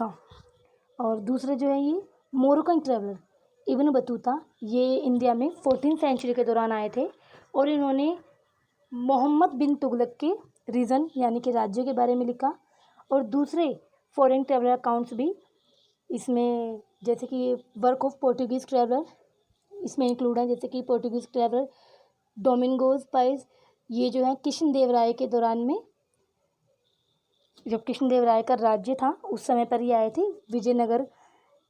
था। और दूसरे जो है ये मोरक्कन ट्रैवलर इब्न बतूता, ये इंडिया में 14th सेंचुरी के दौरान आए थे और इन्होंने मोहम्मद बिन तुगलक के रीजन यानी कि राज्य के बारे में लिखा। और दूसरे फॉरेन ट्रैवलर अकाउंट्स भी इसमें, जैसे कि वर्क ऑफ पोर्टुगीज़ ट्रैवलर इसमें इंक्लूड है, जैसे कि पोर्टुगीज़ ट्रैवलर डोमिंगोज पाइस, ये जो है कृष्णदेवराय के दौरान में, जब कृष्णदेवराय का राज्य था उस समय पर ये आए थे विजयनगर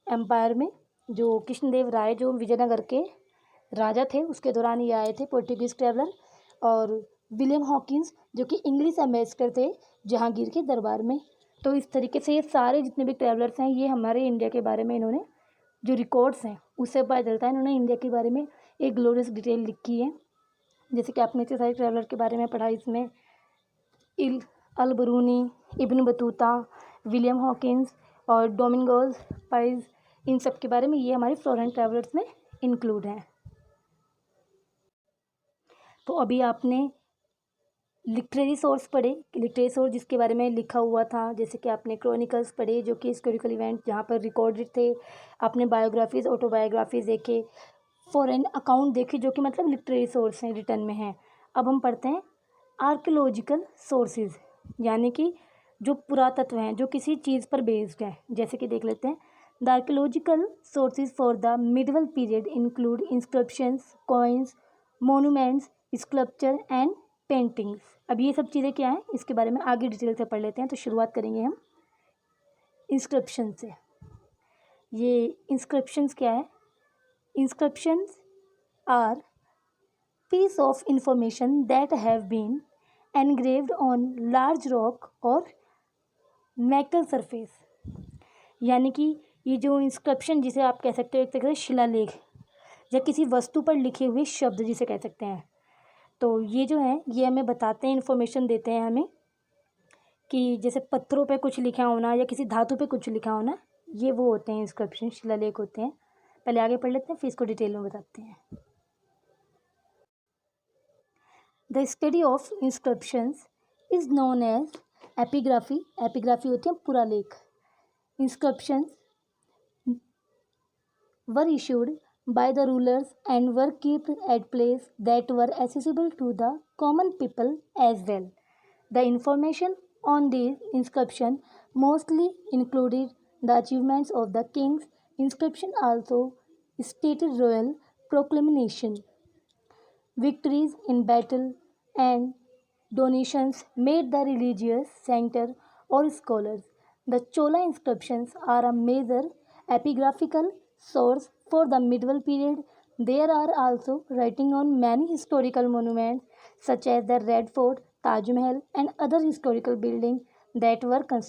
एम्पायर में। जो कृष्णदेवराय जो विजयनगर के राजा थे उसके दौरान ये आए थे पोर्टुगीज़ ट्रैवलर। और विलियम हॉकिंस जो कि इंग्लिश एम्बेसडर थे जहांगीर के दरबार में। तो इस तरीके से ये सारे जितने भी ट्रैवलर्स हैं ये हमारे इंडिया के बारे में इन्होंने जो रिकॉर्ड्स हैं उससे पता चलता है इन्होंने इंडिया के बारे में एक ग्लोरियस डिटेल लिखी है। जैसे कि आपने इतने सारे ट्रैवलर के बारे में पढ़ा, इसमें Al Biruni, Ibn Battuta, William Hawkins और डोमिंगोज पाइस, इन सब के बारे में ये हमारे फॉरेन ट्रैवलर्स में इंक्लूड हैं। तो अभी आपने लिटरेरी सोर्स पढ़े, लिटरेरी सोर्स जिसके बारे में लिखा हुआ था, जैसे कि आपने क्रॉनिकल्स पढ़े जो कि हिस्टोरिकल इवेंट जहाँ पर रिकॉर्डेड थे, आपने बायोग्राफीज़ ऑटोबायोग्राफीज़ देखे, फॉरेन अकाउंट देखे जो कि मतलब लिटरेरी सोर्स हैं, रिटर्न में हैं। अब हम पढ़ते हैं आर्कियोलॉजिकल सोर्सेज, यानी कि जो पुरातत्व हैं जो किसी चीज़ पर बेस्ड हैं। जैसे कि देख लेते हैं, the archaeological sources for the medieval period include inscriptions, coins, monuments, sculpture and paintings. अब ये सब चीज़ें क्या हैं इसके बारे में आगे डिटेल से पढ़ लेते हैं। तो शुरुआत करेंगे हम इंस्क्रिप्शन से। ये इंस्क्रिप्शंस क्या है? Inscriptions are piece of information that have been engraved on large rock और metal surface, यानी कि ये जो इंस्क्रिप्शन जिसे आप कह सकते हो एक तरह से शिलालेख या किसी वस्तु पर लिखे हुए शब्द जिसे कह सकते हैं। तो ये जो है ये हमें बताते हैं, इन्फॉर्मेशन देते हैं हमें कि जैसे पत्थरों पे कुछ लिखा होना या किसी धातु पे कुछ लिखा होना, ये वो होते हैं इंस्क्रिप्शन, शिलालेख होते हैं। पहले आगे पढ़ लेते हैं फिर इसको डिटेल में बताते हैं। The study of inscriptions is known as epigraphy. Epigraphy होती है पुरालेख। Inscriptions were issued by the rulers and were kept at places that were accessible to the common people as well. The information on these inscriptions mostly included the achievements of the kings. Inscription also stated royal proclamation, victories in battle, and donations made the religious center or scholars. The Chola inscriptions are a major epigraphical source for the medieval period. There are also writing on many historical monuments such as the Red Fort, Taj Mahal, and other historical buildings that were constructed